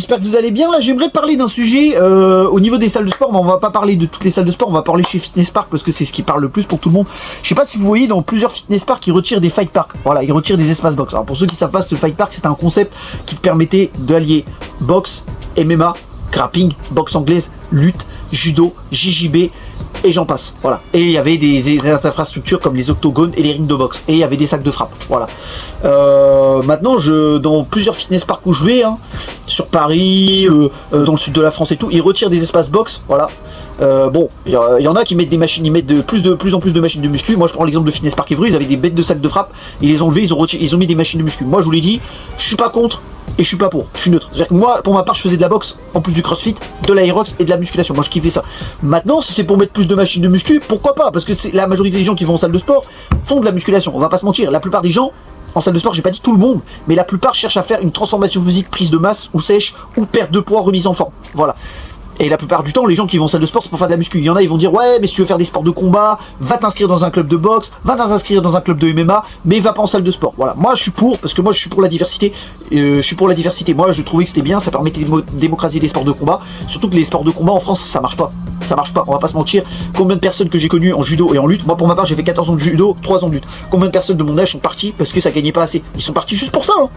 j'espère que vous allez bien. Là, j'aimerais parler d'un sujet au niveau des salles de sport, mais on va pas parler de toutes les salles de sport, on va parler chez Fitness Park parce que c'est ce qui parle le plus pour tout le monde. Je sais pas si vous voyez dans plusieurs Fitness Park, ils retirent des Fight Park. Voilà, ils retirent des espaces box. Alors pour ceux qui savent pas, ce Fight Park, c'est un concept qui te permettait d'allier boxe, MMA, grappling, boxe anglaise, lutte, judo, JJB et j'en passe. Voilà. Et il y avait des infrastructures comme les octogones et les rings de boxe. Et il y avait des sacs de frappe. Voilà. Maintenant, dans plusieurs fitness parks où je vais, hein, sur Paris, dans le sud de la France et tout, ils retirent des espaces box. Voilà. Bon, il y en a qui mettent des machines, ils mettent de plus en plus de machines de muscu. Moi, je prends l'exemple de Fitness Park Évry, ils avaient des bêtes de sacs de frappe, ils les ont enlevés, ils ont mis des machines de muscu. Moi, je vous l'ai dit, je suis pas contre et je suis pas pour, je suis neutre. C'est-à-dire que moi, pour ma part, je faisais de la boxe, en plus du crossfit, de l'aérox et de la musculation. Moi, je kiffais ça. Maintenant, si c'est pour mettre plus de machines de muscu, pourquoi pas? Parce que la majorité des gens qui vont en salle de sport font de la musculation. On va pas se mentir, la plupart des gens en salle de sport, j'ai pas dit tout le monde, mais la plupart cherchent à faire une transformation physique, prise de masse ou sèche ou perte de poids, remise en forme. Voilà. Et la plupart du temps, les gens qui vont en salle de sport, c'est pour faire de la muscu. Il y en a, ils vont dire, ouais, mais si tu veux faire des sports de combat, va t'inscrire dans un club de boxe, va t'inscrire dans un club de MMA, mais va pas en salle de sport. Voilà. Moi, je suis pour, parce que moi, je suis pour la diversité. Je suis pour la diversité. Moi, je trouvais que c'était bien, ça permettait de démocratiser les sports de combat. Surtout que les sports de combat en France, ça marche pas. Ça marche pas, on va pas se mentir. Combien de personnes que j'ai connues en judo et en lutte, moi, pour ma part, j'ai fait 14 ans de judo, 3 ans de lutte. Combien de personnes de mon âge sont parties parce que ça gagnait pas assez? Ils sont partis juste pour ça, hein.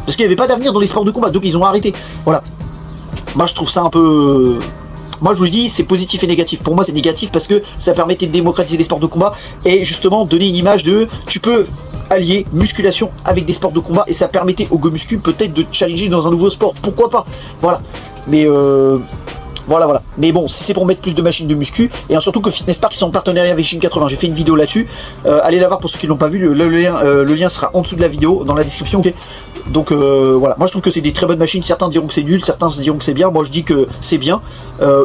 Parce qu'il y avait pas d'avenir dans les sports de combat, donc ils ont arrêté. Voilà. Moi, je trouve ça un peu... Moi je vous le dis, c'est positif et négatif. Pour moi c'est négatif parce que ça permettait de démocratiser les sports de combat et justement donner une image de tu peux allier musculation avec des sports de combat et ça permettait au Go Muscu peut-être de challenger dans un nouveau sport. Pourquoi pas? Voilà. Mais voilà. Mais bon, si c'est pour mettre plus de machines de muscu, et surtout que Fitness Park ils sont en partenariat avec Gym 80, j'ai fait une vidéo là-dessus, allez la voir pour ceux qui l'ont pas vu, le lien sera en dessous de la vidéo, dans la description, ok. Donc voilà, moi je trouve que c'est des très bonnes machines, certains diront que c'est nul, certains diront que c'est bien, moi je dis que c'est bien.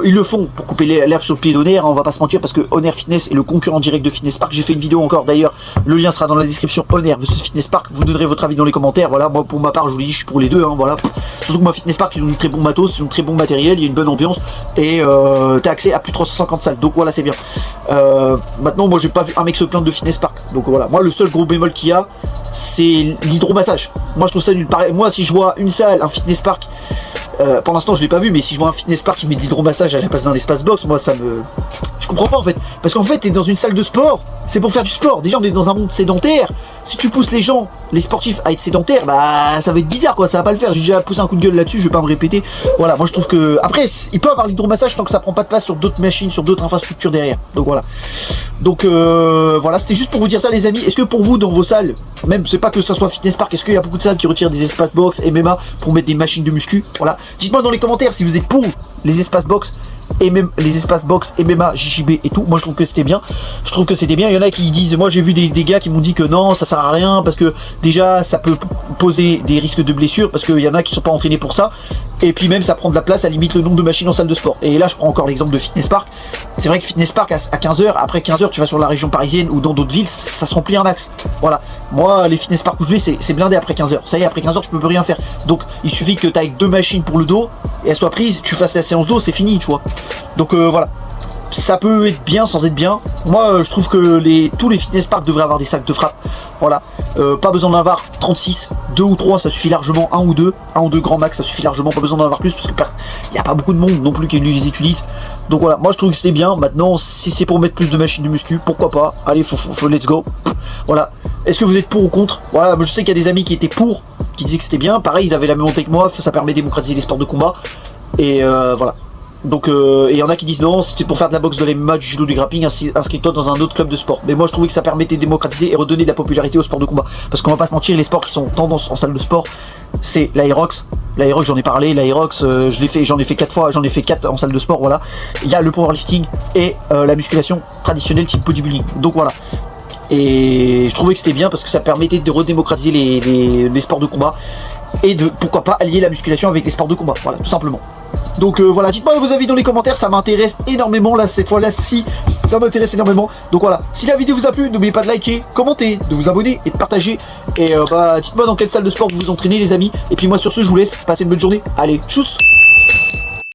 Ils le font pour couper l'herbe sur le pied d'Honor, hein, on va pas se mentir, parce que Honor Fitness est le concurrent direct de Fitness Park. J'ai fait une vidéo encore d'ailleurs, le lien sera dans la description, Honor versus Fitness Park, vous donnerez votre avis dans les commentaires. Voilà, moi pour ma part je vous le dis, je suis pour les deux, hein, voilà. Surtout que moi Fitness Park ils ont une très bon matos, ils ont très bon matériel, il y a une bonne ambiance, et t'as accès à plus de 350 salles, donc voilà c'est bien. Maintenant moi j'ai pas vu un mec se plaindre de Fitness Park, donc voilà, moi le seul gros bémol qu'il y a, c'est l'hydromassage. Moi je trouve ça nul. Pareil, moi si je vois une salle, un Fitness Park, pour l'instant je l'ai pas vu, mais si je vois un Fitness Park qui met de l'hydromassage à la place d'un espace box, moi ça me... Je comprends pas en fait, parce qu'en fait t'es dans une salle de sport, c'est pour faire du sport. Déjà on est dans un monde sédentaire, si tu pousses les gens, les sportifs à être sédentaires, bah ça va être bizarre quoi, ça va pas le faire. J'ai déjà poussé un coup de gueule là-dessus, je vais pas me répéter. Voilà, moi je trouve que... Après, il peut avoir l'hydromassage tant que ça prend pas de place sur d'autres machines, sur d'autres infrastructures derrière. Donc voilà. Donc voilà, c'était juste pour vous dire ça les amis. Est-ce que pour vous dans vos salles, même c'est pas que ça soit Fitness Park, est-ce qu'il y a beaucoup de salles qui retirent des espaces box, MMA pour mettre des machines de muscu? Voilà. Dites-moi dans les commentaires si vous êtes pour les espaces box et même les espaces box, MMA, JJB et tout. Moi je trouve que c'était bien. Je trouve que c'était bien. Il y en a qui disent, moi j'ai vu des gars qui m'ont dit que non, ça sert à rien parce que déjà ça peut poser des risques de blessures parce qu'il y en a qui sont pas entraînés pour ça. Et puis même ça prend de la place, ça limite le nombre de machines en salle de sport. Et là je prends encore l'exemple de Fitness Park. C'est vrai que Fitness Park à 15h, après 15h tu vas sur la région parisienne ou dans d'autres villes, ça se remplit un max. Voilà. Moi les Fitness Park où je vais c'est blindé après 15h. Ça y est, après 15h tu peux plus rien faire. Donc il suffit que tu aies 2 machines pour le dos et elles soient prises, tu fasses la séance dos, c'est fini, tu vois. Donc voilà. Ça peut être bien sans être bien. Moi je trouve que tous les Fitness Park devraient avoir des sacs de frappe. Voilà. Pas besoin d'en avoir 36, 2 ou 3 ça suffit largement, 1 ou 2 grand max ça suffit largement, pas besoin d'en avoir plus parce que il n'y a pas beaucoup de monde non plus qui les utilise. Donc voilà, moi je trouve que c'était bien. Maintenant si c'est pour mettre plus de machines de muscu, pourquoi pas. Allez, faut let's go. Voilà. Est-ce que vous êtes pour ou contre? Voilà, je sais qu'il y a des amis qui étaient pour, qui disaient que c'était bien. Pareil, ils avaient la même montée que moi, ça permet de démocratiser les sports de combat. Et voilà. Donc il y en a qui disent non, c'était pour faire de la boxe, de l'MMA, du judo, du grappling, inscris-toi dans un autre club de sport. Mais moi je trouvais que ça permettait de démocratiser et redonner de la popularité au sport de combat. Parce qu'on va pas se mentir, les sports qui sont tendance en salle de sport, c'est l'aérox. L'aérox j'en ai parlé, l'aérox j'en ai fait 4 fois, j'en ai fait 4 en salle de sport, voilà. Il y a le powerlifting et la musculation traditionnelle type bodybuilding. Donc voilà. Et je trouvais que c'était bien parce que ça permettait de redémocratiser les sports de combat et de pourquoi pas allier la musculation avec les sports de combat, voilà, tout simplement. Donc voilà, dites-moi vos avis dans les commentaires, ça m'intéresse énormément là, cette fois-là, si ça m'intéresse énormément. Donc voilà, si la vidéo vous a plu, n'oubliez pas de liker, commenter, de vous abonner et de partager. Et dites-moi dans quelle salle de sport vous vous entraînez les amis. Et puis moi sur ce, je vous laisse, passez une bonne journée. Allez, tchuss.